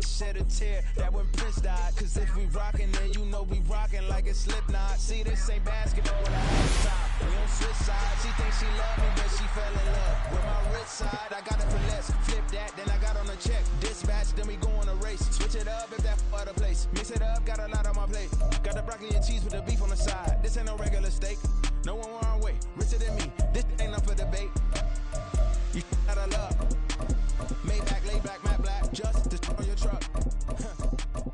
Shed a tear that when Prince died. Cause if we rockin', then you know we rockin' like a Slipknot. See, this ain't basketball, I have time. We don't switch sides. She thinks she love me, but she fell in love with my rich side. I got a finesse, flip that, then I got on a check. Dispatch, then we go on a race. Switch it up if that other place. Mix it up, got a lot on my plate. Got the broccoli and cheese with the beef on the side. This ain't no regular steak. No one wrong way, richer than me. This ain't up for debate. You out of luck. Maybach, lay back, matte black, just to on your truck.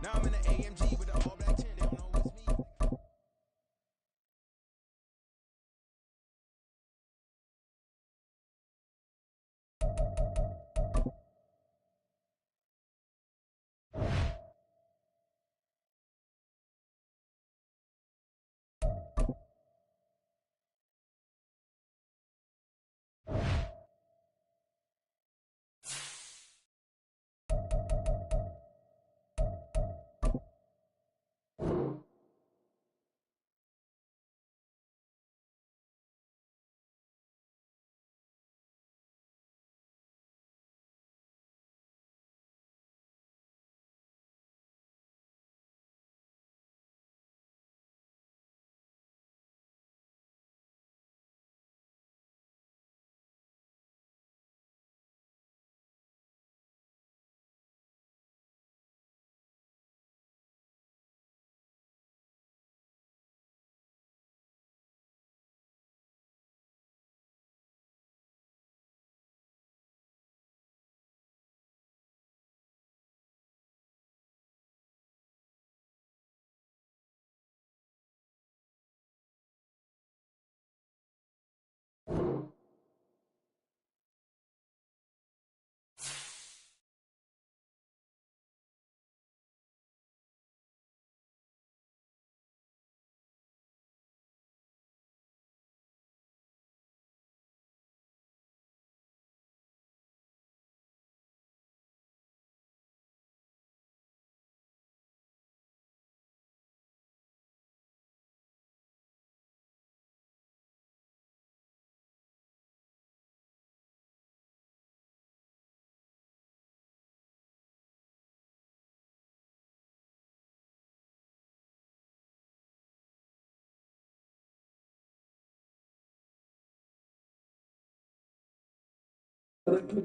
Now I'm in the AMG with the all black 10. They don't know it's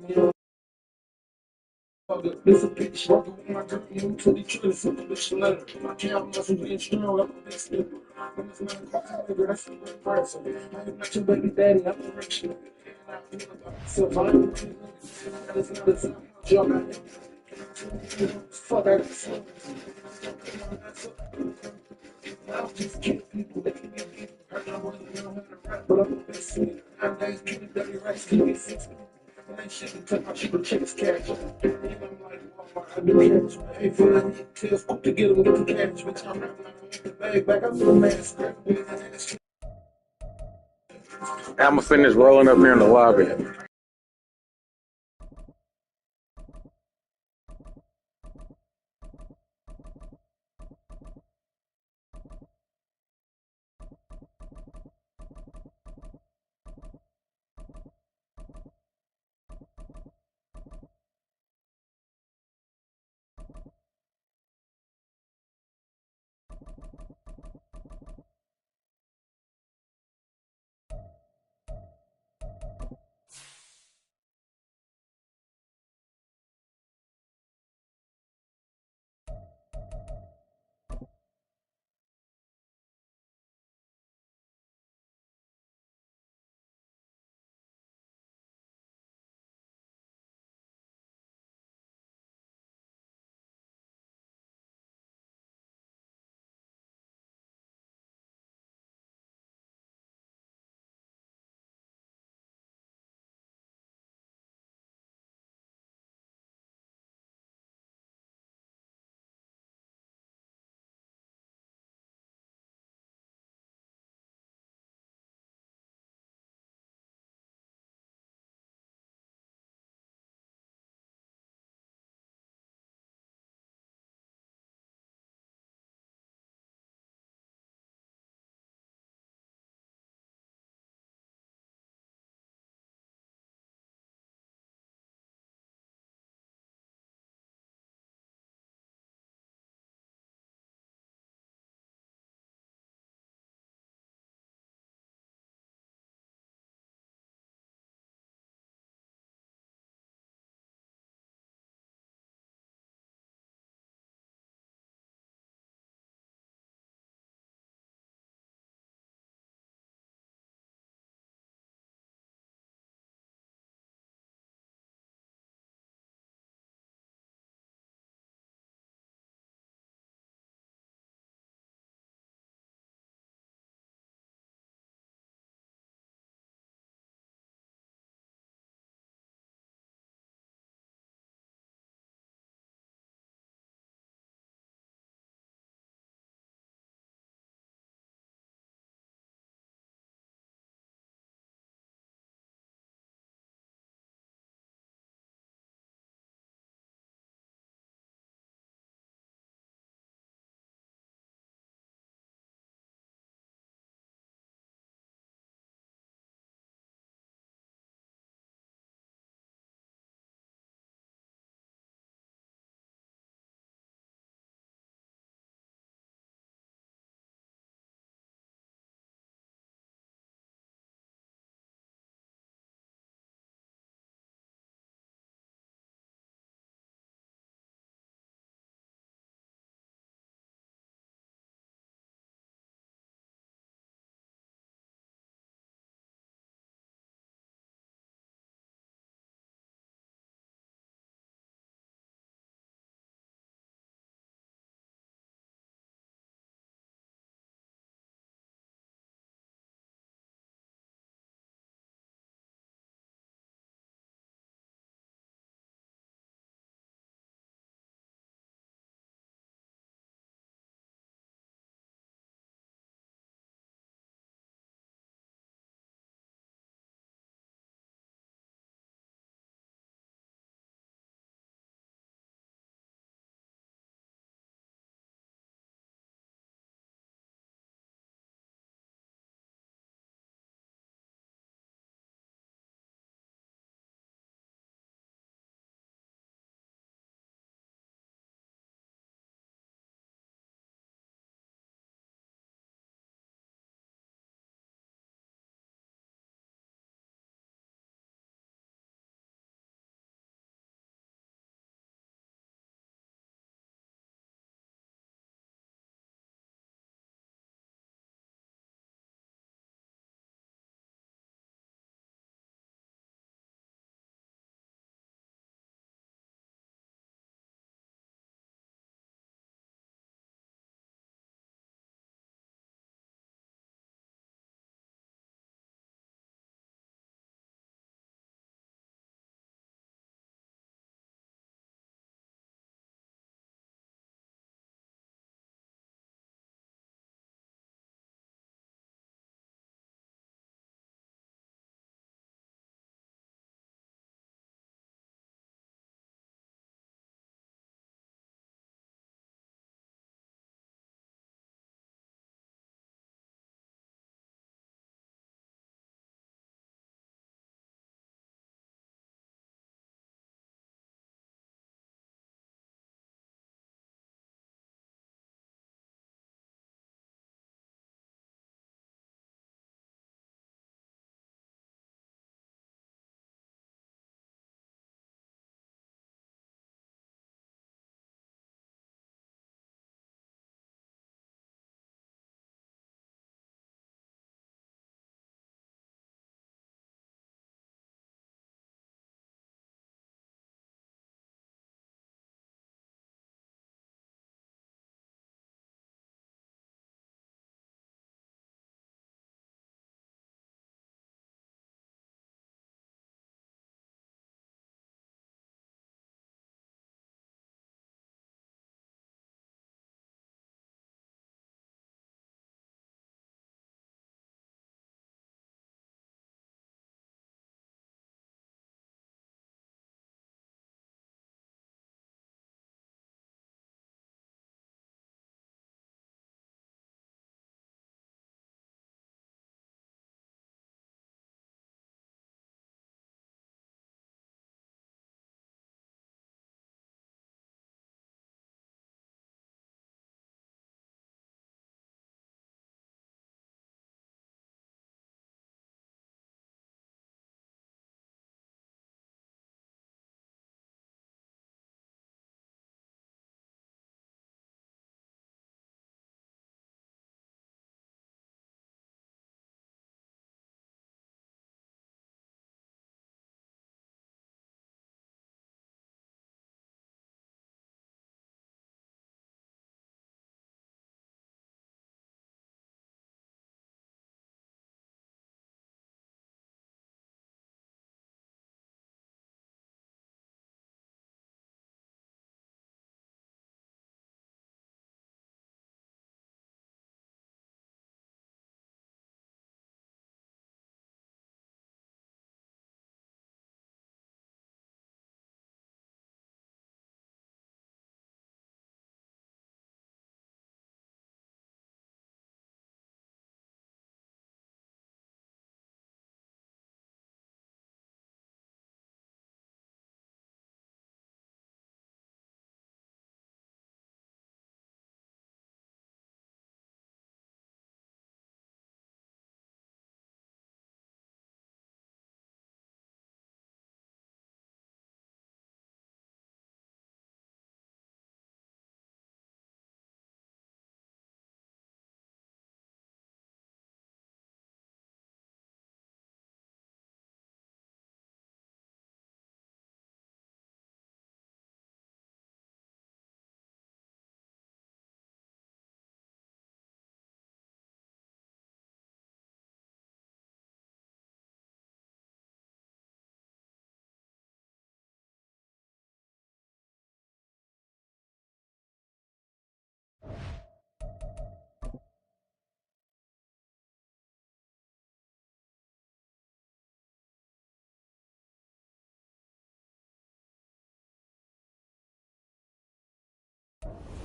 me. This a big struggle when I got you to the truth. So the shalom. My count muscle being strong. I'm a big step. I'm just not caught. That's the right person. I'm not your baby daddy. I'm a rich nigga. So if I'm not a jump. Fuck that. I'll just kill people. They can get people. I know what you know how to rap, but I'm a best singer. I'm nice, keep it dirty, right? Keep it 60. And ain't shit to take my cheaper chicks cash. And I'm like, I do cash. Hey, for the tell Scoop to get them, get the cash. Bitch, I'm rapping like the bag back. I'm the man, scrap. I'm gonna finish rolling up here in the lobby.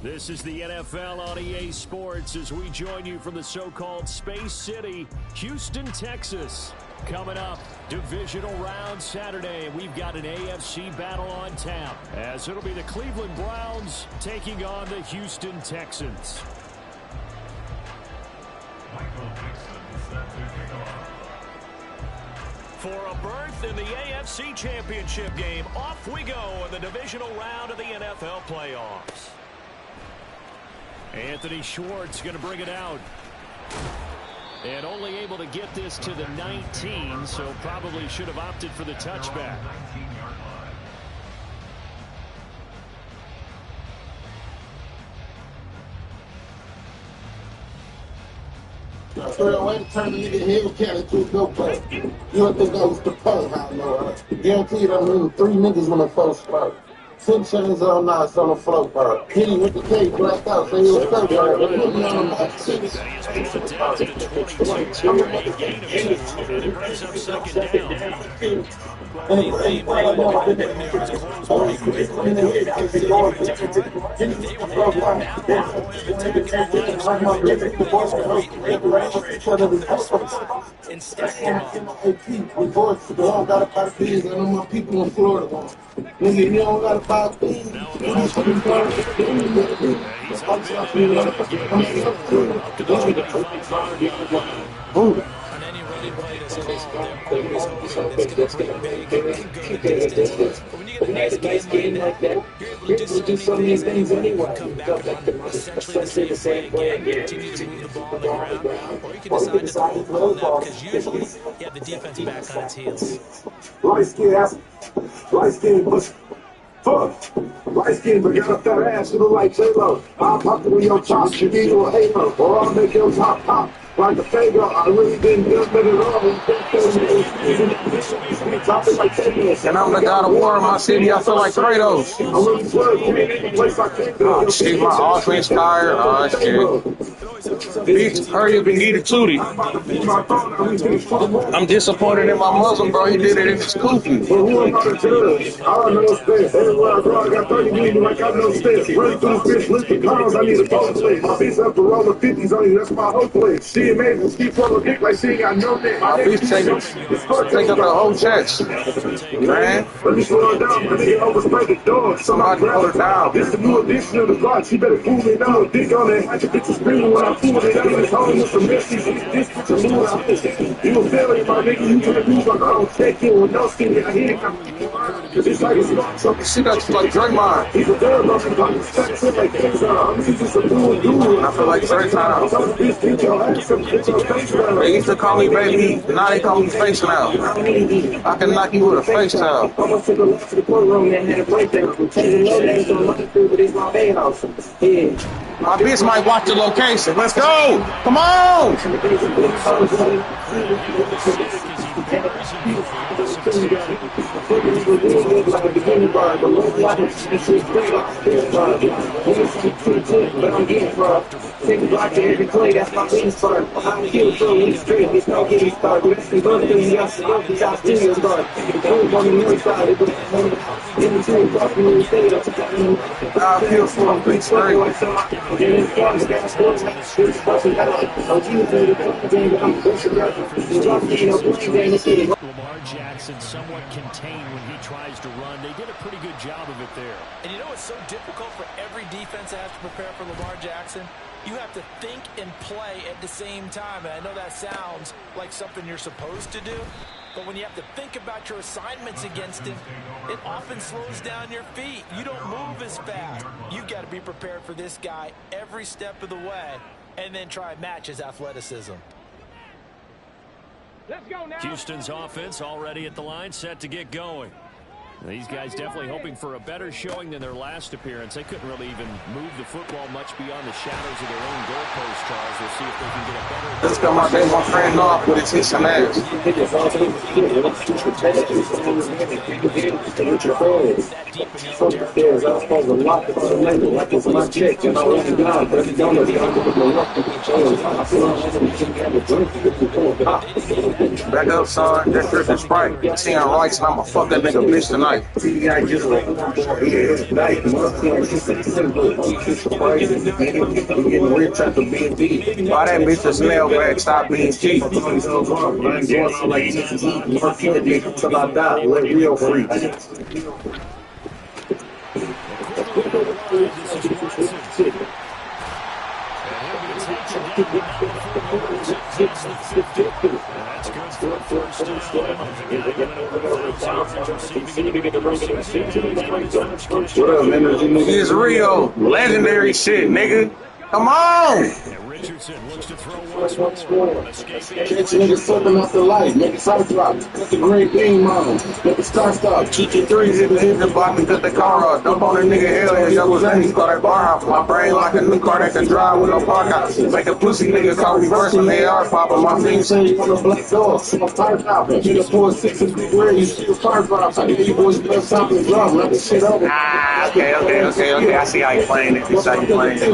This is the NFL on EA Sports as we join you from the so-called Space City, Houston, Texas. Coming up, divisional round Saturday. We've got an AFC battle on tap as it'll be the Cleveland Browns taking on the Houston Texans. For a berth in the AFC Championship game, off we go in the divisional round of the NFL playoffs. Anthony Schwartz going to bring it out. And only able to get this to the 19, so probably should have opted for the touchback. Way to turn the nigga Hellcat into a GoPro. You don't think I was the pro, I know. Guarantee you don't mean 3 niggas when the first start. 10 chains on nice on the floor, bro. Hitting with the K blacked out, so he was so bro. They put me on the back. People in Florida. Nigga, you don't gotta buy things. Nice game like that. You're able to do so many things anyway. Come back essentially the same way again. Continue to move the ball on the ground, or you can decide to throw the ball now because usually you have the defense back on its heels. Light skin, but fuck. Light skin, but got a fat ass that look like J-Lo. I'll pop it with your top, you need a halo, or I'll make your top pop. Like a fago, I really didn't do it at all. And I'm the God of War in my city. I feel like Kratos. Oh, shit, my offense tired. Oh, shit. Bitch, hurry up and get it to thee. I'm disappointed in my Muslim, bro. He did it in his koofy. I don't know space. Everywhere I go, I got 30 million like I know space. Running through the fish, lifting cars, I need a phone plate. My bitch up to roll the 50s on you, that's my whole place. She amazing, she full of dick like she ain't got no name. My bitch take up the whole chest. Man. Let me slow her down, my nigga overspread the door. Somebody hold her down. This the new addition of the God, she better fool me now. Dick on that, I can bitch screaming when I fool it. I'm in his home with some messy, this bitch a mood out. You a failure, my nigga, you tryna do like I don't take you with no skin, I hear it. It's like it's not something. She got like Draymond. He's a third love, I'm just like I'm just a fool dude. I feel like Draymond. They used to call me baby, now they call me face now. I can knock you with a face towel. I'm gonna take a look to the courtroom and had a breakdown. Changing no names on looking through, but it's my main house. Yeah. My bitch might watch the location. Let's go! Come on! But I'm getting from take a block to every play, that's my main start. I'm here from the street, it's not getting started. It's the brother thing, you got to go to top studio start. The cold on the north side, it's in the two o'clock in the state. I feel for a big straight. Lamar Jackson somewhat contained when he tries to run. They did a pretty good job of it there. And you know it's so difficult for every defense that has to prepare for Lamar Jackson? You have to think and play at the same time. And I know that sounds like something you're supposed to do, but when you have to think about your assignments against him, it often slows down your feet. You don't move as fast. You've got to be prepared for this guy every step of the way and then try and match his athleticism. Let's go now. Houston's offense already at the line, set to get going. These guys definitely hoping for a better showing than their last appearance. They couldn't really even move the football much beyond the shadows of their own goalpost, Charles. We'll see if they can get a better... Let's go, my day, my friend off with his hits and ass. Back up, son. That Griffin Sprite. Seeing rights, and I'ma fuck that nigga bitch tonight. life. See, I just like night, getting rich after being big. Why that bitch a snail bag? Stop being cheap. I ain't going out like this. Mark Kennedy until I die. Let real free. What up, man? It's Rio. Legendary shit, nigga. Come on. Richardson looks to throw once more. Catch niggas slipping off the light, make it side drop, cut the green beam on, make it start stop, Shoot your threes in the hit the block and cut the car off. Dump on a nigga hell yeah, yo, Zanny, start that bar off. My brain like a new car that can drive with no park out. Make a pussy nigga call reverse when they are popping. My feet say you want a black dog, so I'm tired out. You the 4-6 and big red, you see the car drops. I get you boys best top and drop, let this shit over. Okay. I see how you playing it. This how you playing it.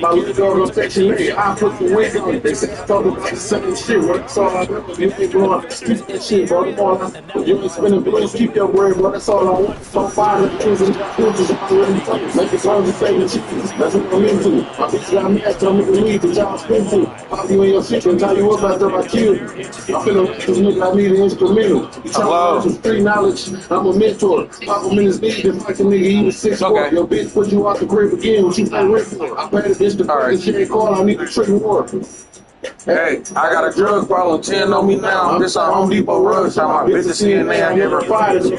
My little dog don't text you later. I put the wig on it. They say I talk about the same shit. That's all I know. You ain't going to street that shit, bro. You ain't spending bills, keep your word, bro. That's all I want. So far, the kids and the filters already fucking. Make it sound the same as you. That's what I'm into. My bitch got me at me to leave the job spin to. Pop you in your shit and tie you up after I kill you. I'm feeling like this nigga, I need an instrumental. You trying to street knowledge, I'm a mentor. Pop him in his knee, just like a nigga, he was 6'4". Your bitch put you out the crib again, what you think rent for? I paid a bitch to pay the shit call, I need a trick more. Hey, I got a drug problem, 10 on me now. This a Home Depot rug shop. My bitch is CNA, I never fired it. I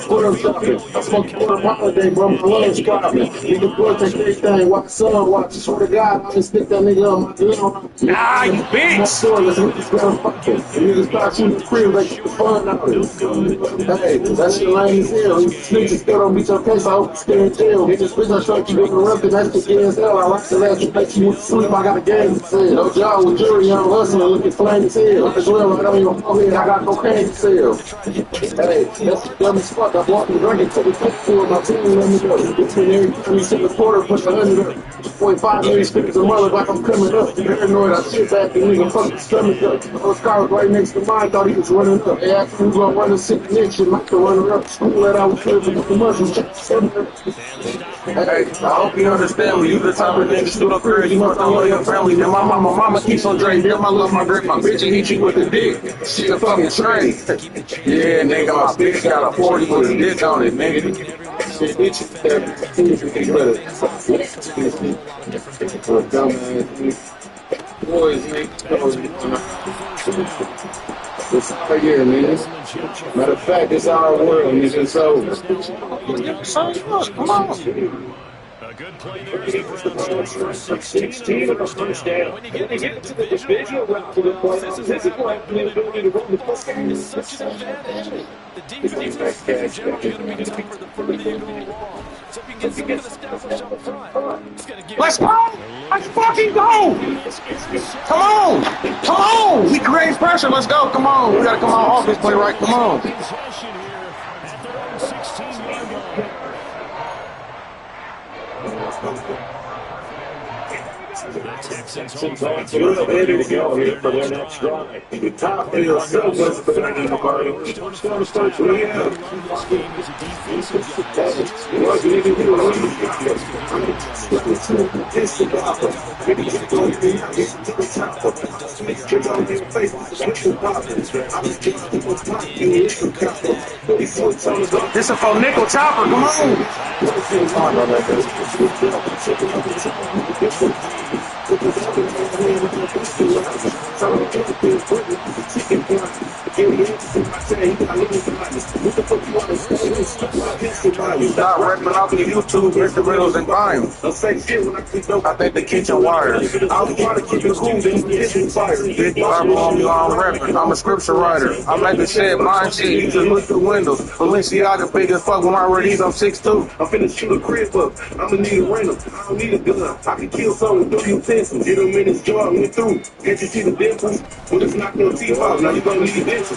smoked for a holiday, bro. My lungs dropping. Nigga, boy, take everything. Watch the sun, watch. Swear to God, I just stick that nigga on my gun. Nah, you bitch. Niggas start shooting the crib like you fun out of it. Hey, that shit lame as hell. Snitches still don't beat your case, I hope you stay in jail. Niggas bitch, I shot you interrupted. That's the gay as hell. I like the last you make you went to sleep. I got a game to sell. No job with jury, I'm hustling. Looking flame as hell. As well, right on your forehead, I got cocaine to sell. Hey, that's dumb as fuck. I bought the drink and took the pick for my team. Let me go. Between every time you sit the quarter, push 100 up. 0.5 million speakers a mother like I'm coming up. Paranoid, I sit back and nigga fucking stomach up. Those cars right next to mine thought he was running up. They asked me who's gonna run the sick next shit, like the runner up. School that I was here for the muscles. Hey, I hope you understand me. You the type of nigga still up here. You must not love your family. Then my mama keeps on drinking. Then I love my grip. My bitch and hit you with the dick. She a fucking train. Yeah, nigga, my bitch got a 40 with a dick on it, nigga. Shit, bitch, boys, it's our year, man. Matter of fact, it's our world, nigga. So, come on. A good play there as the Browns for 16 on the first down. When you get to the divisional round for the playoffs, this is what the ability to run the football is such an advantage. The defense is generally going to be tougher the further you go along. So if you get some of the establish up front, it's going to give Let's go! Let's fucking go! Come on! Come on! We create pressure. Let's go. Come on. We got to come on offense play right. Come on. possession here at their own 16-yard line. The Texans offense. Good ready to go here for their next drive. The top is so much better than the party. Touchdown starts with him. What you need to do is the gospel. This a full nickel chopper. Come on. Stop ripping off the YouTube, Mr. Riddles and Bimes. I think the kitchen wires. I'm trying to keep it cool, then it's fire. Big Bible on me, I'm rapping. I'm a scripture writer. I make the shit, mine shit. You just look through windows. Balenciaga big as fuck with my readies, I'm 6'2". I'm finna shoot a crib up. I'ma need a rental. I don't need a gun. I can kill someone with 3 utensils. Get them in his jaw and went through. Can't you see the dimples? Well, it's not no teeth out. Now you gonna need this.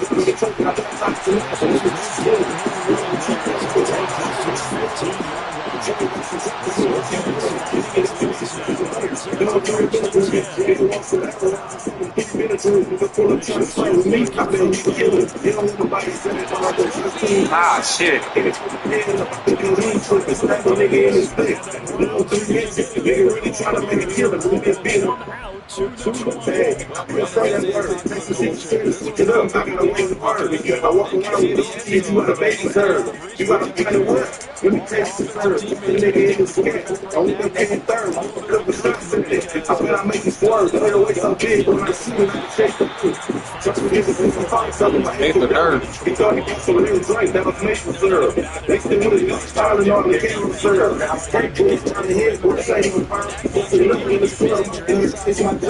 too. You can pull up trying to fight with me. I bet you can kill it. You don't want nobody say it. I'm like, that's your team. Ah, shit. And it's from the head up. I think you'll lean to it. It's not the nigga in his face. No 3 minutes. Nigga really trying to make a killer. We just beat him. To the Hey, we'll say that word. Take some shit serious. Switch it up. I gotta wait the word. I walk around with this shit. You got a baby serve. You got a kind of what? Let me taste the serve. The nigga in the scat. Only been taking third. I'm gonna put up a shot in it. I bet I make you swerve. The nigga way so big. When I shoot it, I can chase the food. Trust me, this is some fight. Something my head the dirt. He thought he got some real drink. That was maple syrup. Next thing with his styling on the camera syrup. Take bullets down the head. What say he was fine. What's the look in the syrup? It's my journey.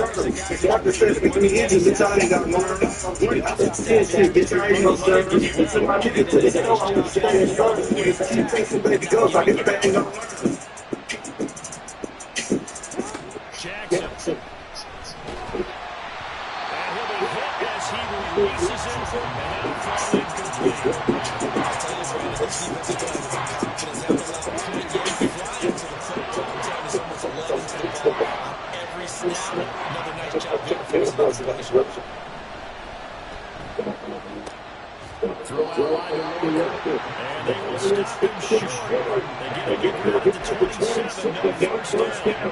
Doctor says make me injured. Bitch, I ain't got no nerve. I took 10 shit. Bitch, I ain't no serve. Send my nigga to the hell. I'm gonna stay in first. Keep chasing baby girls. I get back in the Jackson. And he'll be hit as he releases it. And now finally complete. I'll tell you, Brandon, this defensive guy has got confidence after that point. Yeah, he's flying to the football. He's almost 11 to the ball. Every snap, another nice job there for his situation. Throw out wide to Walker. And they will stop him short. They get a big run at the 27. No first down.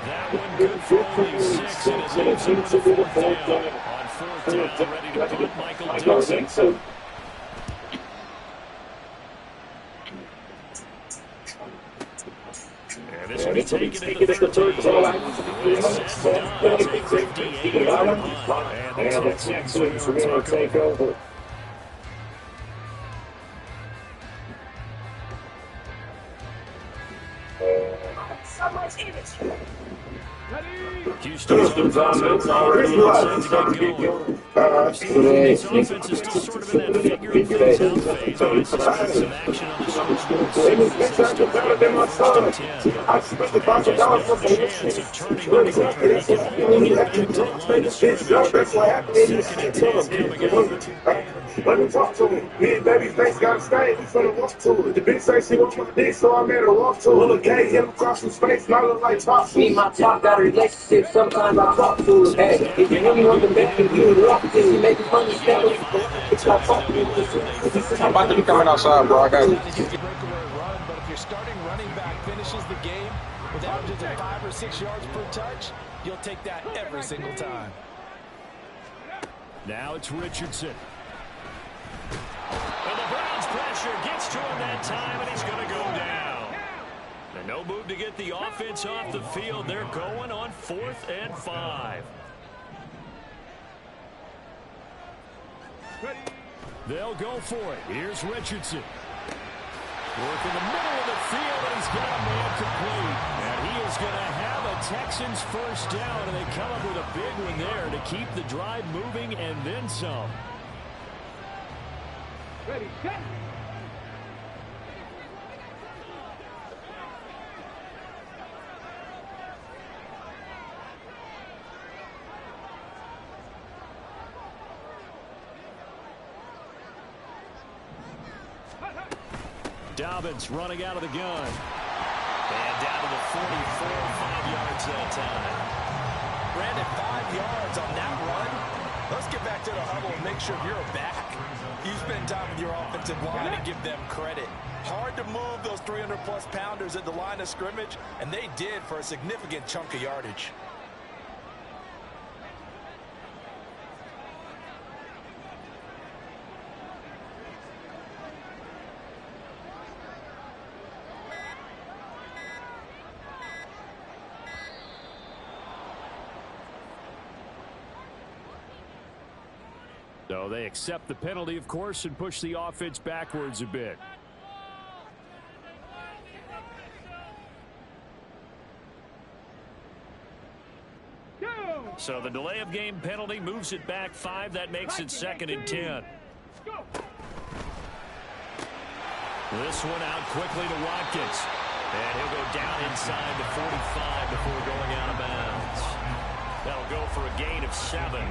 That one good for only 6. And it leaves him with a 4th down. On 4th down, ready to put Michael Dixon. And this will be taken at the 13. And the Texans will take over. Houston's offense starting to get going. This offense is still sort of in that figuring things out phase, but it's just got some action on the scoreboard. So it's first and 10. And just no chance of turning the corner. Looking back to the line of scrimmage. Second and 10 coming out. Let me talk to him. Me and Babyface got a stay. We finna walk to it. The bitch say she wants my dick, so I made her walk to it. Little gay, him across some space, and I look like top shoes. Me and my top got a relationship. Sometimes I talk to her. Hey, if you really want the best, you would walk this. You make me understand what it's like talking to you. I'm about to be coming outside, bro. I got you. But if your starting running back finishes the game with averages of 5 or 6 yards per touch, you'll take that every single time. Now it's Richardson. And the Browns pressure gets to him that time, and he's going to go down. And no move to get the offense off the field. They're going on 4th and 5. They'll go for it. Here's Richardson. Work in the middle of the field, and he's got a man complete. And he is going to have a Texans first down, and they come up with a big one there to keep the drive moving and then some. Ready, set. Dobbins running out of the gun. And down to the 44, 5 yards that time. Brandon, 5 yards on that run. Let's get back to the huddle and make sure you're back. You spend time with your offensive line and give them credit. Hard to move those 300-plus pounders at the line of scrimmage, and they did for a significant chunk of yardage. So they accept the penalty, of course, and push the offense backwards a bit. So the delay of game penalty moves it back 5. That makes it 2nd and 10. This one out quickly to Watkins. And he'll go down inside the 45 before going out of bounds. That'll go for a gain of 7.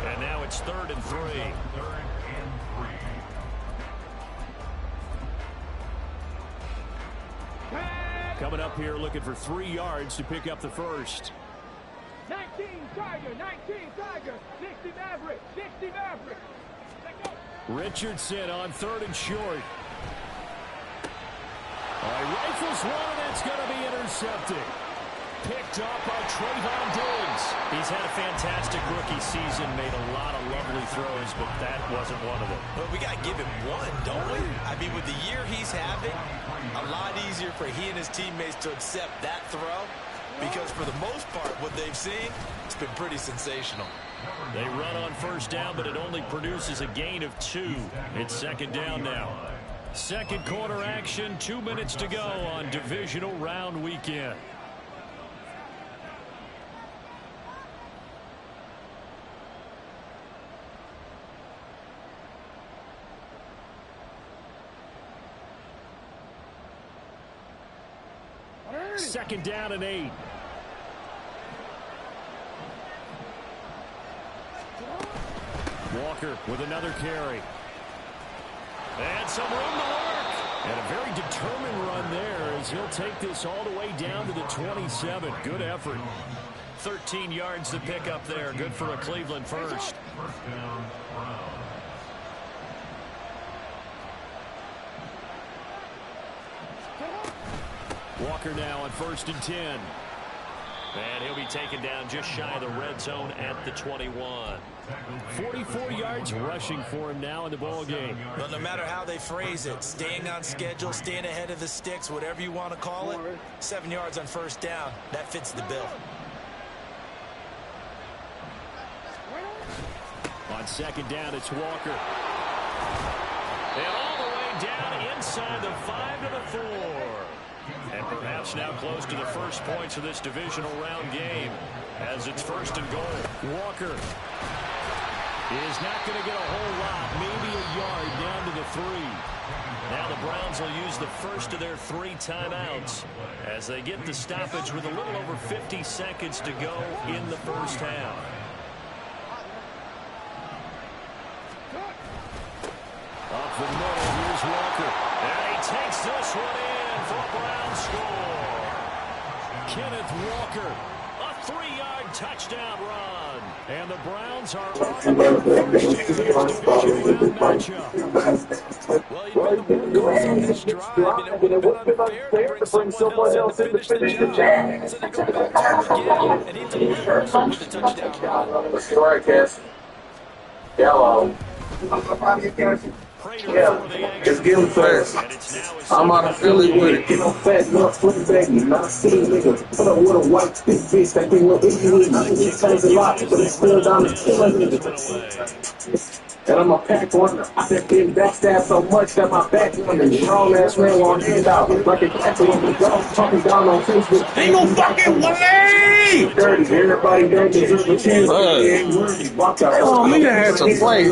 And now it's 3rd and 3. Coming up here looking for 3 yards to pick up the first. Richardson on 3rd and short. Rifles one, and it's going to be intercepted. Picked up by Trayvon Diggs. He's had a fantastic rookie season, made a lot of lovely throws, but that wasn't one of them. But we got to give him one, don't we? I mean, with the year he's having, a lot easier for he and his teammates to accept that throw, because for the most part, what they've seen, it's been pretty sensational. They run on 1st down, but it only produces a gain of 2. It's 2nd down now. Second quarter action, 2 minutes to go on divisional round weekend. Second down and 8. Walker with another carry. And some room to work. And a very determined run there as he'll take this all the way down to the 27. Good effort. 13 yards to pick up there. Good for a Cleveland first. Walker now on 1st and 10. And he'll be taken down just shy of the red zone at the 21. 44 yards rushing for him now in the ball game. But no matter how they phrase it, staying on schedule, staying ahead of the sticks, whatever you want to call it, 7 yards on 1st down, that fits the bill. On 2nd down, it's Walker. And all the way down inside the 5 to the 4. And perhaps now close to the first points of this divisional round game as it's 1st and goal. Walker is not going to get a whole lot, maybe a yard down to the 3. Now the Browns will use the first of their 3 timeouts as they get the stoppage with a little over 50 seconds to go in the first half. Up the middle, here's Walker. And he takes this one in for a Brown score. Kenneth Walker, a 3-yard touchdown run. And the Browns are on their first division round matchup. Well, you've been the workhorse on this drive, and it would have been unfair to bring someone else in to finish the job. So they go back to him again, and he delivers with the touchdown run. Let's get right, Cass. Yellow. Yeah, just give him fast. I'm out of Philly with it. Get on fast, not slim baby. Not a scene nigga. Put up with a white stick bitch. That thing will issue with me. It turns a lot, but it's still down the nigga. And I'm a pack one. I said getting backstab so much that my back on the strong ass man won't hand out. Like a cat when the dog talking down on Facebook. Ain't no fucking way! Dirty, everybody dirty. Just a chance. Oh, nigga had to play.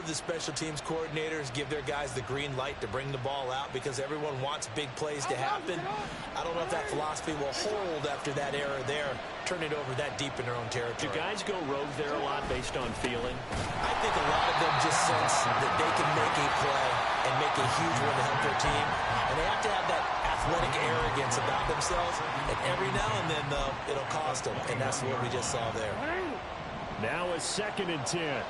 The special teams coordinators give their guys the green light to bring the ball out because everyone wants big plays to happen. I don't know if that philosophy will hold after that error there. Turn it over that deep in their own territory. Do guys go rogue there a lot based on feeling? I think a lot of them just sense that they can make a play and make a huge one to help their team. And they have to have that athletic arrogance about themselves. And every now and then, though, it'll cost them. And that's what we just saw there. Now a 2nd and 10.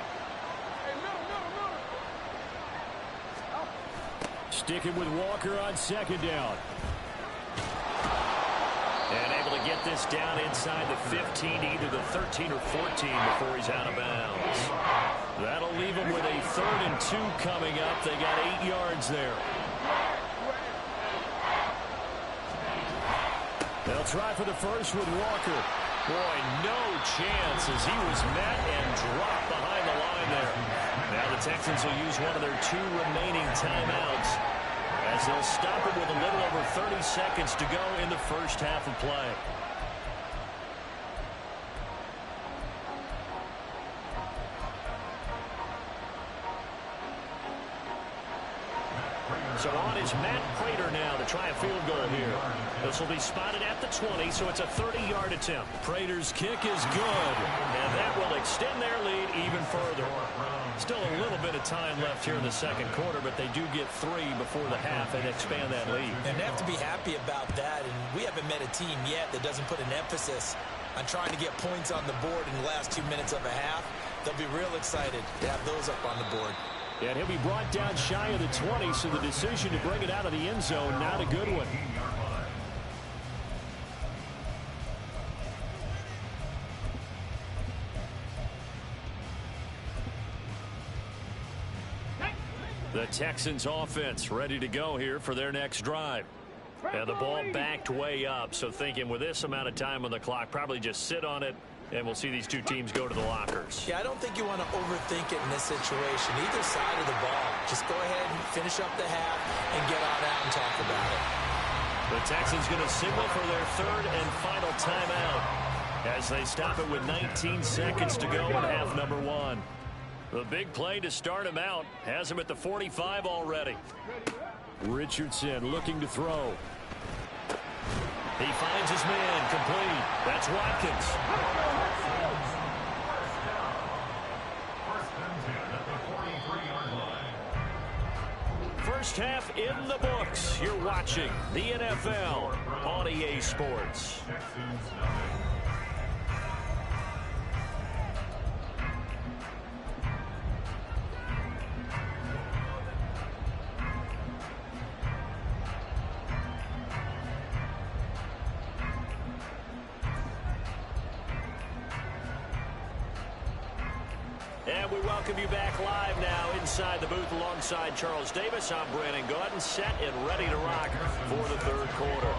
Sticking with Walker on 2nd down. And able to get this down inside the 15, either the 13 or 14 before he's out of bounds. That'll leave him with a 3rd and 2 coming up. They got 8 yards there. They'll try for the first with Walker. Boy, no chance as he was met and dropped behind the line there. Now the Texans will use one of their 2 remaining timeouts as they'll stop it with a little over 30 seconds to go in the first half of play. So on is Matt Prater now to try a field goal here. This will be spotted at the 20, so it's a 30-yard attempt. Prater's kick is good, and that will extend their lead even further. Still a little bit of time left here in the second quarter, but they do get 3 before the half and expand that lead. And they have to be happy about that, and we haven't met a team yet that doesn't put an emphasis on trying to get points on the board in the last 2 minutes of a half. They'll be real excited to have those up on the board. And he'll be brought down shy of the 20, so the decision to bring it out of the end zone, not a good one. The Texans offense ready to go here for their next drive. And the ball backed way up, so thinking with this amount of time on the clock, probably just sit on it, and we'll see these two teams go to the lockers. Yeah, I don't think you want to overthink it in this situation. Either side of the ball. Just go ahead and finish up the half and get on out and talk about it. The Texans going to signal for their third and final timeout as they stop it with 19 seconds to go in half number one. The big play to start him out has him at the 45 already. Richardson looking to throw. He finds his man complete. That's Watkins. First half in the books. You're watching the NFL on EA Sports. And we welcome you back live now inside the booth alongside Charles Davis. I'm Brandon Gaudin, set and ready to rock for the third quarter.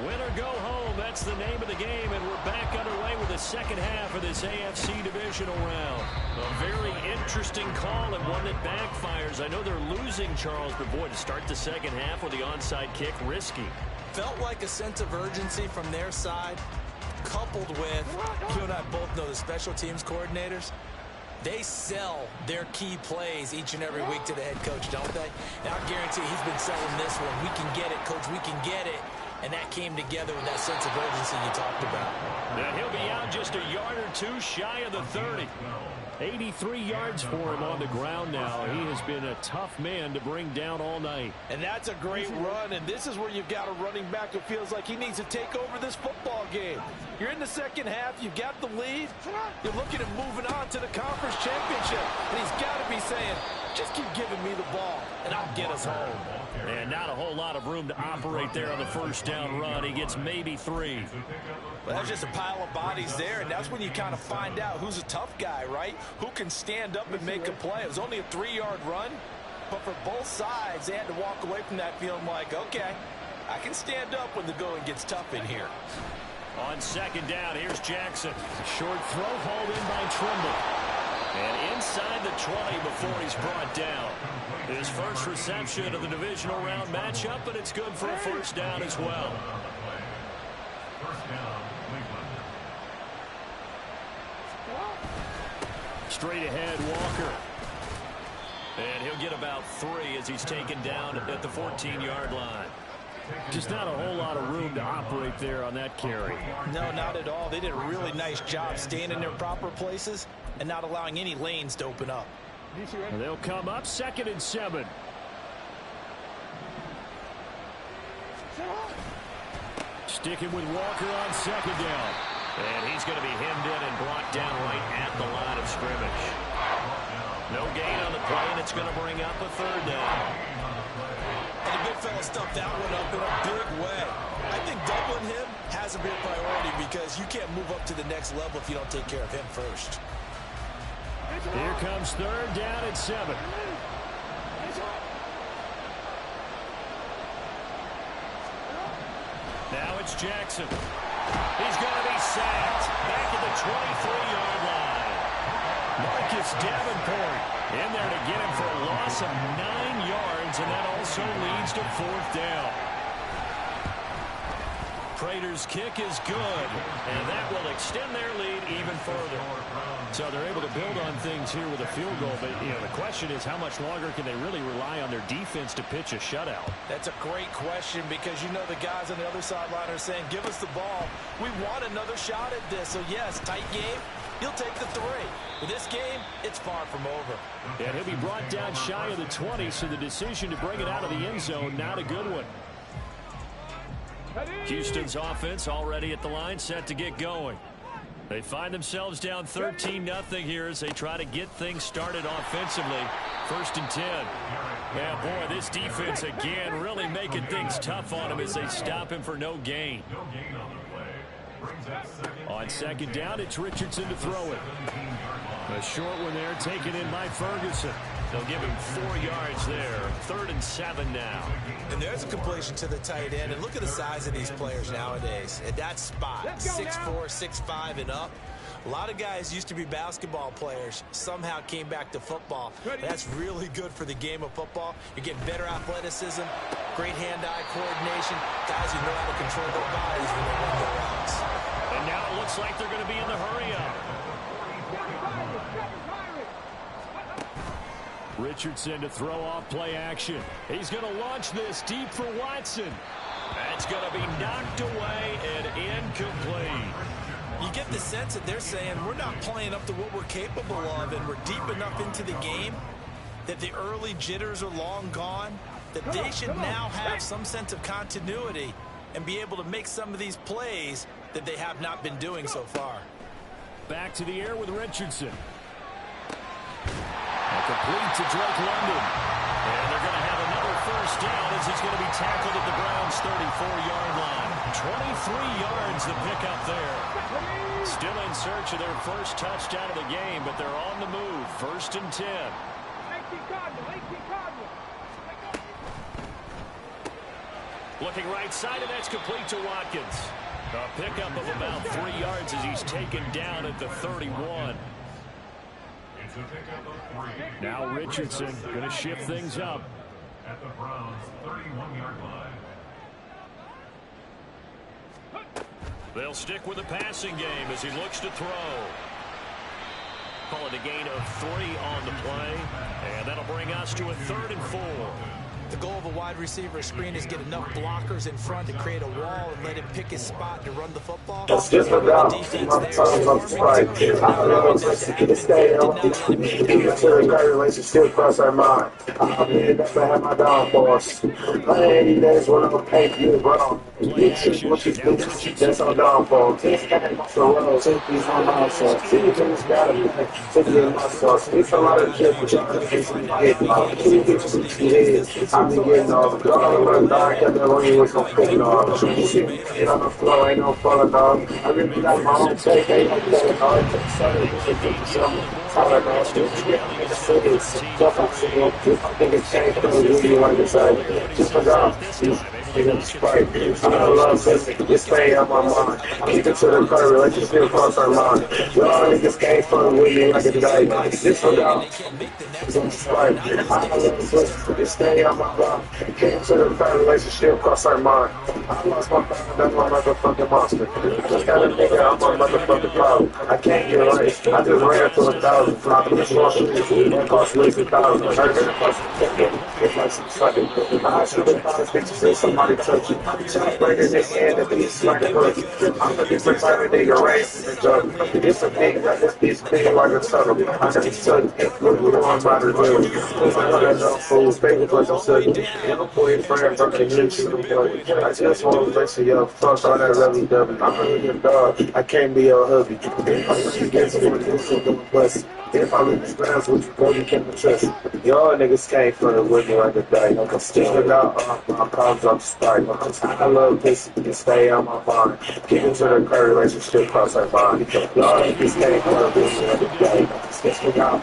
Win or go home, that's the name of the game, and we're back underway with the second half of this AFC divisional round. A very interesting call and one that backfires. I know they're losing, Charles, but boy, to start the second half with the onside kick, risky. Felt like a sense of urgency from their side, coupled with, you and I both know the special teams coordinators, they sell their key plays each and every week to the head coach, don't they? And I guarantee he's been selling this one. We can get it, coach, we can get it. And that came together with that sense of urgency you talked about. And he'll be out just a yard or two shy of the 30. 83 yards for him on the ground now. He has been a tough man to bring down all night. And that's a great run, and this is where you've got a running back who feels like he needs to take over this football game. You're in the second half, you've got the lead, you're looking at moving on to the conference championship, and he's got to be saying, just keep giving me the ball, and I'll get us home. And not a whole lot of room to operate there on the first down run. He gets maybe 3. But that's just a pile of bodies there, and that's when you kind of find out who's a tough guy, right? Who can stand up and make a play. It was only a 3-yard run, but for both sides, they had to walk away from that feeling like, okay, I can stand up when the going gets tough in here. On second down, here's Jackson. Short throw hauled in by Trimble. And inside the 20 before he's brought down. His first reception of the divisional round matchup, but it's good for a first down as well. Straight ahead, Walker. And he'll get about 3 as he's taken down at the 14-yard line. Just not a whole lot of room to operate there on that carry. No, not at all. They did a really nice job staying in their proper places and not allowing any lanes to open up. And they'll come up 2nd and 7. Sticking with Walker on second down. And he's going to be hemmed in and blocked down right at the line of scrimmage. No gain on the play, and it's going to bring up a 3rd down. And the big fella stuffed that one up in a big way. I think doubling him has a big priority because you can't move up to the next level if you don't take care of him first. Here comes 3rd down at 7. Now it's Jackson. He's going to be sacked back at the 23-yard line. Marcus Davenport in there to get him for a loss of 9 yards, and that also leads to 4th down. Prater's kick is good, and that will extend their lead even further. So they're able to build on things here with a field goal, but the question is how much longer can they really rely on their defense to pitch a shutout? That's a great question because the guys on the other sideline are saying, give us the ball. We want another shot at this. So, yes, tight game. He'll take the 3. With this game, it's far from over. And he'll be brought down shy of the 20, so the decision to bring it out of the end zone, not a good one. Houston's offense already at the line, set to get going. They find themselves down 13-0 here as they try to get things started offensively. 1st and 10. Yeah, boy, this defense again really making things tough on him as they stop him for no gain. On 2nd down, it's Richardson to throw it. A short one there taken in by Ferguson. They'll give him 4 yards there. 3rd and 7 now. And there's a completion to the tight end. And look at the size of these players nowadays. At that spot, 6'4", 6'5", and up. A lot of guys used to be basketball players, somehow came back to football. That's really good for the game of football. You're getting better athleticism, great hand-eye coordination, guys who know how to control their bodies when they run their routes. And now it looks like they're going to be in the hurry-up. Richardson to throw off play action. He's going to launch this deep for Watson. That's going to be knocked away and incomplete. You get the sense that they're saying we're not playing up to what we're capable of, and we're deep enough into the game that the early jitters are long gone, that they should now have some sense of continuity and be able to make some of these plays that they have not been doing so far. Back to the air with Richardson. Complete to Drake London. And they're going to have another 1st down as he's going to be tackled at the Browns' 34-yard line. 23 yards the pickup there. Still in search of their first touchdown of the game, but they're on the move. 1st and 10. Looking right side, and that's complete to Watkins. A pickup of about 3 yards as he's taken down at the 31. Now Richardson going to shift things up. At the Browns' 31-yard line. They'll stick with the passing game as he looks to throw. Call it a gain of 3 on the play, and that'll bring us to a 3rd and 4. The goal of a wide receiver screen is get enough blockers in front to create a wall and let him pick his spot to run the football. That's just about my tongue on strike. I love to stay on. Even to the great relationship cross our mind. I mean, never have my downfalls. My 80 days when I'm paid you wrong. That's our downfall. This game off the road. Take these on my sauce. See you things gotta be. Take it in my sauce. It's a lot of kids, but y'all get I'm getting off the dog, dark, and the rain was gonna pick it off. Shit on the floor, ain't no falling off. I really got my own take, ain't no falling off. I think it's changed, but it's really like it's just for God. I love this thing on my mind. Keep it to the curve, let you still cross our mind. Y'all niggas came from with me like a guy. This for y'all. It's on the spike. I love this thing on my mind. Keep it to the curve, relationship cross our mind. I lost my phone, that's my motherfucking monster. I just got a nigga, I'm my motherfucking problem. I can't get right. I just ran for 1,000. Flopping this lost that cost at least 1,000. I heard it cost it's like some fucking. I should have thought this bitch said somebody touch you. Shot breakers in hand, the beast like a hook. I'm a different type of nigga, raised in the jug. It's a big, like this bitch big like a turtle. I got this sudden ink, look what I'm about to do. It's like all that dumb fools, baby, plus I'm sudden. I'm putting friends, I'm getting shit to the I just want to listen, yo, fuck all that lovey dovey. I'm a good dog, I can't be your hubby. If you get to this, you're going to bust. If I leave this grounds with you, boy, you can't trust. Y'all niggas can't front with me like a day. I'm still without my problems, I'm starting. I love this, you can stay on my mind. Keep it to the curve, relationship cross our body. Y'all niggas can't front with me like a day. Just without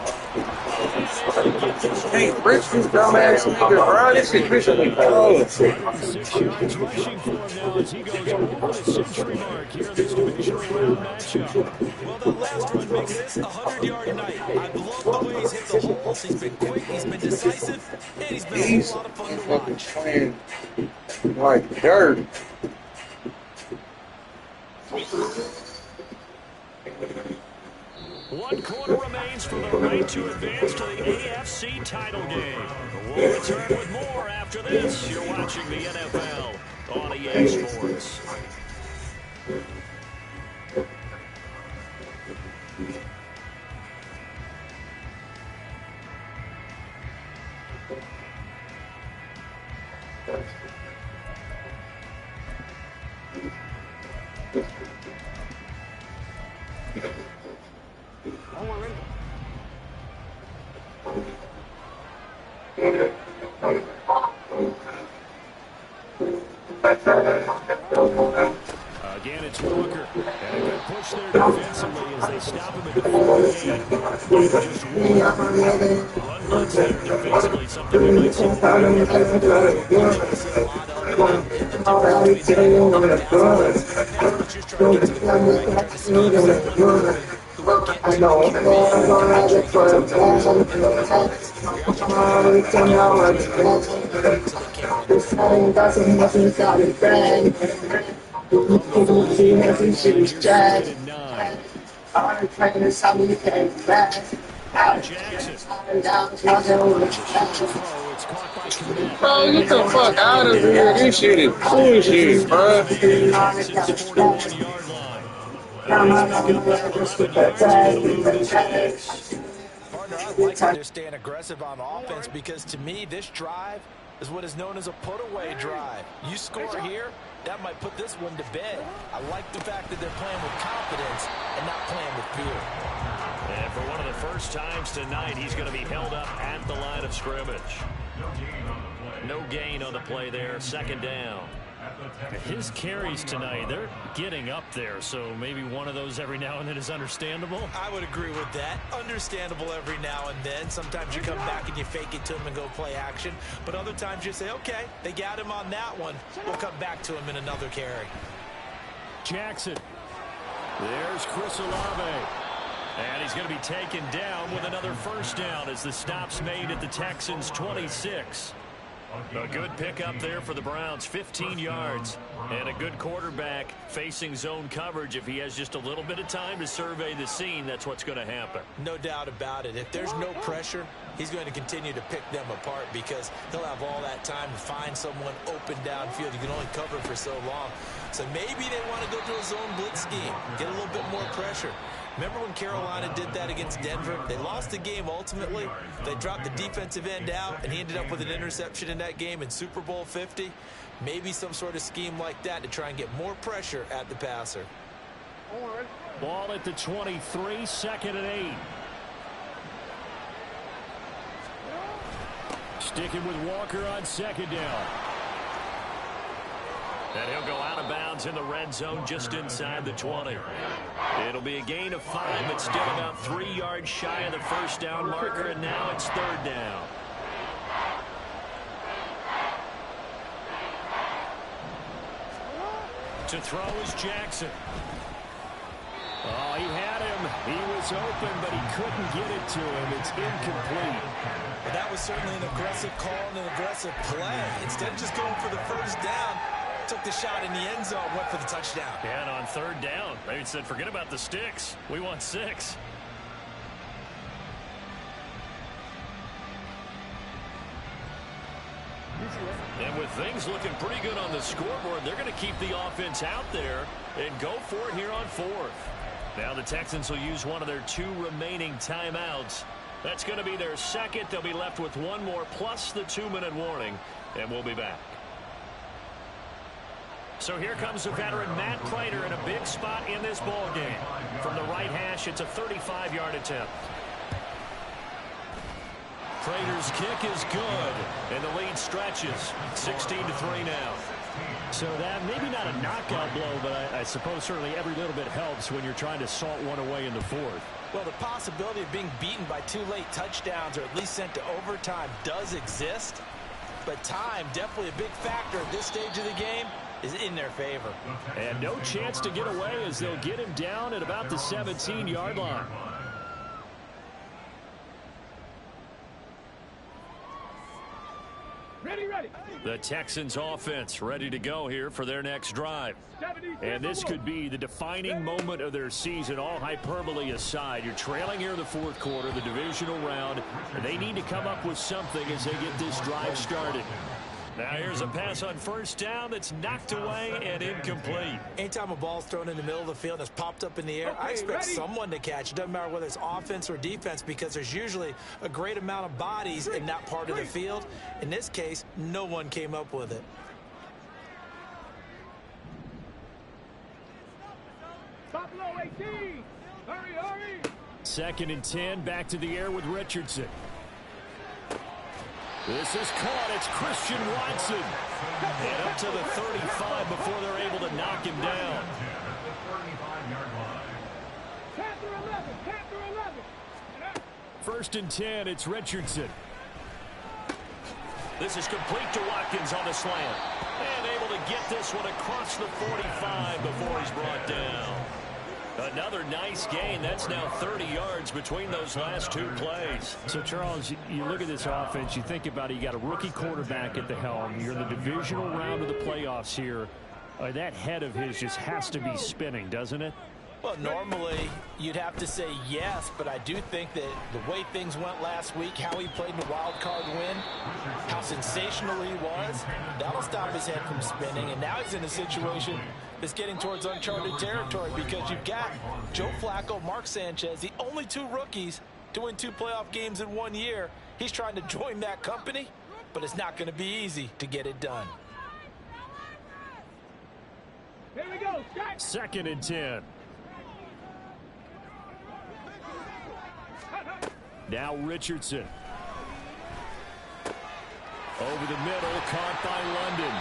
Hey, Rich, this dumbass nigga, bro. This shit visually cold. 6 yards rushing for him now as he goes over the century mark here in this divisional round matchup. Well, that last run makes this a 100-yard night. I love the way he's hit the holes. He's been quick, he's been decisive, and he's been a lot of fun to watch. Playing like dirt. One quarter remains for the right to advance to the AFC title game. We'll return with more after this. You're watching the NFL on EA Sports. Again, it's Walker. And a good push there defensively as they stop him at the 48. Just one run blitz there defensively, something we might see more of. See a lot of it. And the difference between that and the pass just trying to get to the quarterback, trying to scheme someone who will get to the QB and make sure he gets up there. You're actually trying to so they can't run the Bro, get the fuck out of here. This shit is bullshit, bro. Partner, I like that they're staying aggressive on offense because to me, this drive is what is known as a put-away drive. You score here, that might put this one to bed. I like the fact that they're playing with confidence and not playing with fear. And for one of the first times tonight, he's going to be held up at the line of scrimmage. No gain on the play there, second down. His carries tonight, they're getting up there, so maybe one of those every now and then is understandable. I would agree with that. Understandable every now and then. Sometimes you come back and you fake it to him and go play action. But other times you say, okay, they got him on that one. We'll come back to him in another carry. Jackson. There's Chris Olave. And he's going to be taken down with another first down as the stop's made at the Texans' 26. A good pickup there for the Browns, 15 yards. And a good quarterback facing zone coverage. If he has just a little bit of time to survey the scene, that's what's going to happen. No doubt about it. If there's no pressure, he's going to continue to pick them apart because he'll have all that time to find someone open downfield. You can only cover for so long. So maybe they want to go to a zone blitz scheme, get a little bit more pressure. Remember when Carolina did that against Denver? They lost the game ultimately. They dropped the defensive end out, and he ended up with an interception in that game in Super Bowl 50. Maybe some sort of scheme like that to try and get more pressure at the passer. Ball at the 23, second and 8. Sticking with Walker on second down. And he'll go out of bounds in the red zone just inside the 20. It'll be a gain of 5, but still about 3 yards shy of the first down marker, and now it's third down. To throw is Jackson. Oh, he had him. He was open, but he couldn't get it to him. It's incomplete. Well, that was certainly an aggressive call and an aggressive play. Instead of just going for the first down, took the shot in the end zone, went for the touchdown. Yeah, and on third down, they said, forget about the sticks. We want 6. And with things looking pretty good on the scoreboard, they're going to keep the offense out there and go for it here on 4th. Now the Texans will use one of their 2 remaining timeouts. That's going to be their second. They'll be left with 1 more plus the 2-minute warning, and we'll be back. So here comes the veteran Matt Prater in a big spot in this ball game. From the right hash, it's a 35-yard attempt. Prater's kick is good, and the lead stretches 16-3 now. So that maybe not a knockout blow, but I suppose certainly every little bit helps when you're trying to salt one away in the 4th. Well, the possibility of being beaten by 2 late touchdowns or at least sent to overtime does exist, but time, definitely a big factor at this stage of the game, is in their favor. And no chance to get away as they'll get him down at about the 17-yard line. Ready. The Texans offense ready to go here for their next drive. And this could be the defining moment of their season, all hyperbole aside. You're trailing here in the 4th quarter, the divisional round, and they need to come up with something as they get this drive started. Now here's a pass on first down that's knocked away and incomplete. Anytime a ball's thrown in the middle of the field and it's popped up in the air, I expect someone to catch. It doesn't matter whether it's offense or defense because there's usually a great amount of bodies in that part of the field. In this case, no one came up with it. Top low 18. Hurry. 2nd and 10, back to the air with Richardson. This is caught. It's Christian Watson. And up to the 35 before they're able to knock him down. First and 10, it's Richardson. This is complete to Watkins on the slant. And able to get this one across the 45 before he's brought down. Another nice gain. That's now 30 yards between those last two plays. So, Charles, you look at this offense, you think about it, you got a rookie quarterback at the helm. You're in the divisional round of the playoffs here. That head of his just has to be spinning, doesn't it? Well, normally you'd have to say yes, but I do think that the way things went last week, how he played in the wild card win, how sensational he was, that'll stop his head from spinning. And now he's in a situation that's getting towards uncharted territory because you've got Joe Flacco, Mark Sanchez, the only two rookies to win 2 playoff games in 1 year. He's trying to join that company, but it's not going to be easy to get it done. Here we go. Second and 10. Now Richardson. Over the middle, caught by London.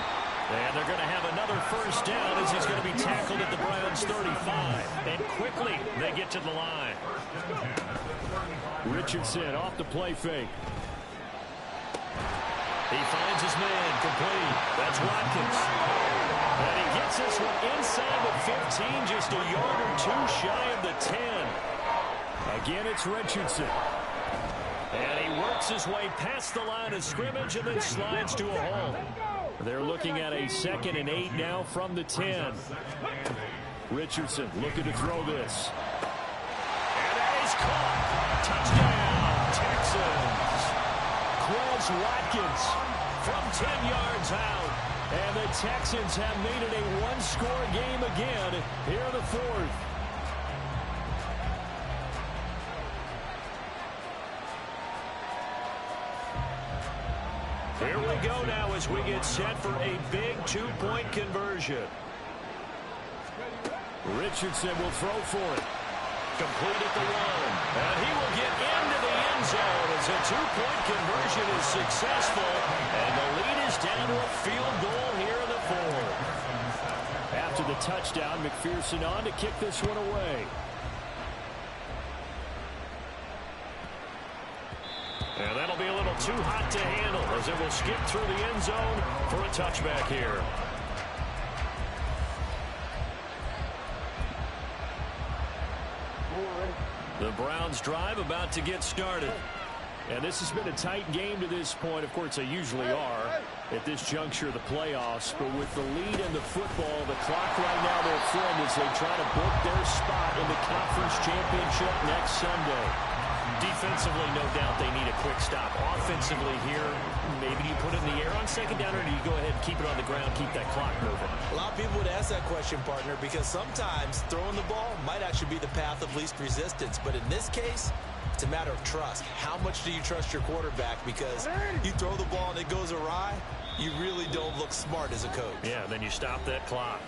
And they're going to have another first down as he's going to be tackled at the Browns' 35. And quickly, they get to the line. Richardson off the play fake. He finds his man, complete. That's Watkins. And he gets this one inside the 15, just a yard or two shy of the 10. Again, it's Richardson. And he works his way past the line of scrimmage and then slides to a hole. They're looking at a 2nd and 8 now from the 10. Richardson looking to throw this. And that is caught. Touchdown, Texans. Quez Watkins From 10 yards out. And the Texans have made it a one-score game again here in the 4th. Here we go now as we get set for a big 2-point conversion. Richardson will throw for it. Complete at the 1. And he will get into the end zone as a 2-point conversion is successful. And the lead is down to a field goal here in the 4th. After the touchdown, McPherson on to kick this one away. And that'll be a little too hot to handle as it will skip through the end zone for a touchback here. The Browns drive about to get started. And this has been a tight game to this point. Of course, they usually are at this juncture of the playoffs. But with the lead in the football, the clock right now, their friend, as they try to book their spot in the conference championship next Sunday. Defensively, no doubt they need a quick stop. Offensively here, maybe you put it in the air on 2nd down, or do you go ahead and keep it on the ground, keep that clock moving? A lot of people would ask that question, partner, because sometimes throwing the ball might actually be the path of least resistance. But in this case, it's a matter of trust. How much do you trust your quarterback? Because you throw the ball and it goes awry, you really don't look smart as a coach. Yeah, then you stop that clock.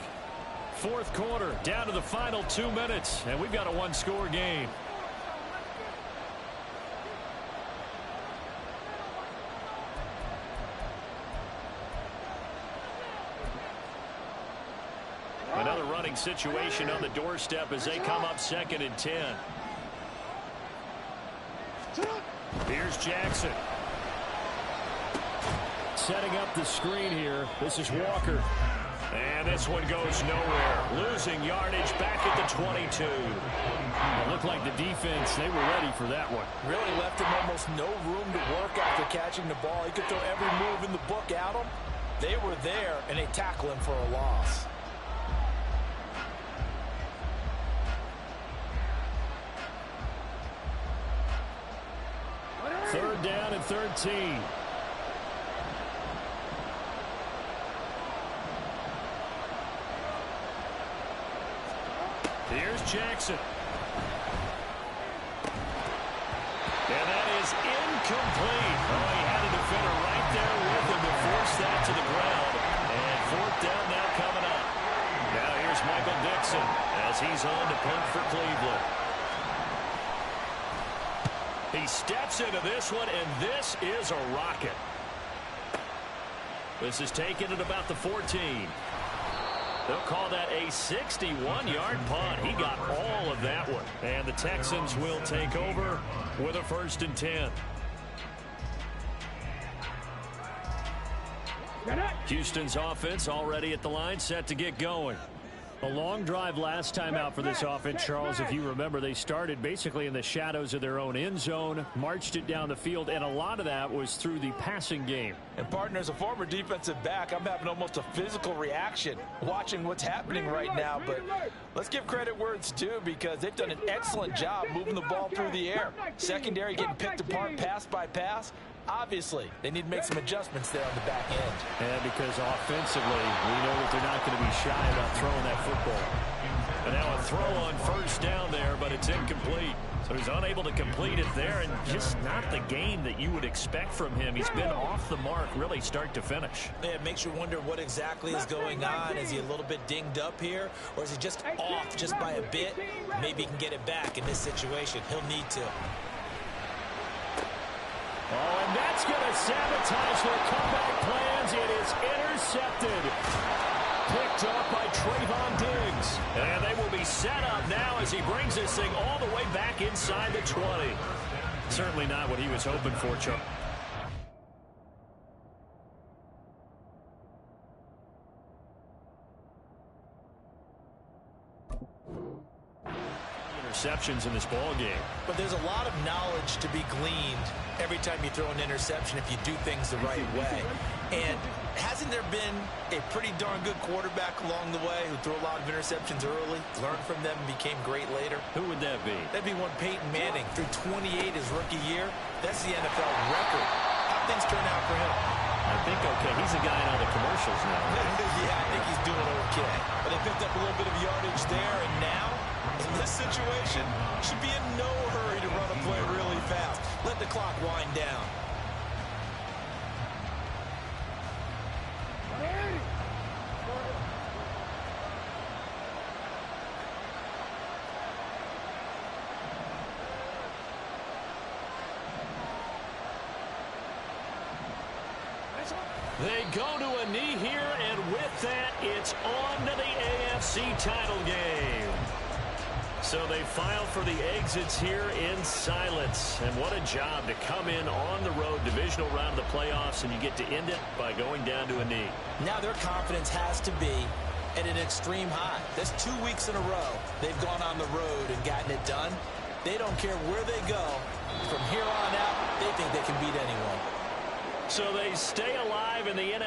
4th quarter, down to the final 2 minutes, and we've got a one-score game. Another running situation on the doorstep as they come up 2nd and 10. Here's Jackson. Setting up the screen here. This is Walker. And this one goes nowhere. Losing yardage back at the 22. It looked like the defense, they were ready for that one. Really left him almost no room to work after catching the ball. He could throw every move in the book at him. They were there, and they tackle him for a loss. Third down and 13. Here's Jackson. And that is incomplete. Oh, he had a defender right there with him to force that to the ground. And 4th down now coming up. Now here's Michael Dixon as he's on to punt for Cleveland. He steps into this one, and this is a rocket. This is taken at about the 14. They'll call that a 61-yard punt. He got all of that one. And the Texans will take over with a 1st and 10. Houston's offense already at the line, set to get going. A long drive last time out for this offense, Charles. If you remember, they started basically in the shadows of their own end zone, marched it down the field, and a lot of that was through the passing game. And partner, as a former defensive back, I'm having almost a physical reaction watching what's happening right now. But let's give credit where it's due, because they've done an excellent job moving the ball through the air. Secondary getting picked apart pass by pass. Obviously, they need to make some adjustments there on the back end. And because offensively, we know that they're not going to be shy about throwing that football. And now a throw on 1st down there, but it's incomplete. So he's unable to complete it there, and just not the game that you would expect from him. He's been off the mark really start to finish. Yeah, it makes you wonder what exactly is going on. Is he a little bit dinged up here, or is he just off just by a bit? Maybe he can get it back in this situation. He'll need to. Oh, and that's going to sabotage their comeback plans. It is intercepted. Picked up by Trayvon Diggs. And they will be set up now as he brings this thing all the way back inside the 20. Certainly not what he was hoping for, Chuck. Interceptions in this ball game. But there's a lot of knowledge to be gleaned every time you throw an interception if you do things the right way. And hasn't there been a pretty darn good quarterback along the way who threw a lot of interceptions early, learned from them, and became great later? Who would that be? That'd be one Peyton Manning. Threw 28 his rookie year. That's the NFL record. How things turn out for him? I think okay. He's a guy in all the commercials now. Yeah, I think he's doing okay. But they picked up a little bit of yardage there, and now, in this situation, should be in no hurry to run a play really fast. Let the clock wind down. They go to a knee here, and with that, it's on to the AFC title game. So they file for the exits here in silence. And what a job to come in on the road, divisional round of the playoffs, and you get to end it by going down to a knee. Now their confidence has to be at an extreme high. That's 2 weeks in a row they've gone on the road and gotten it done. They don't care where they go. From here on out, they think they can beat anyone. So they stay alive in the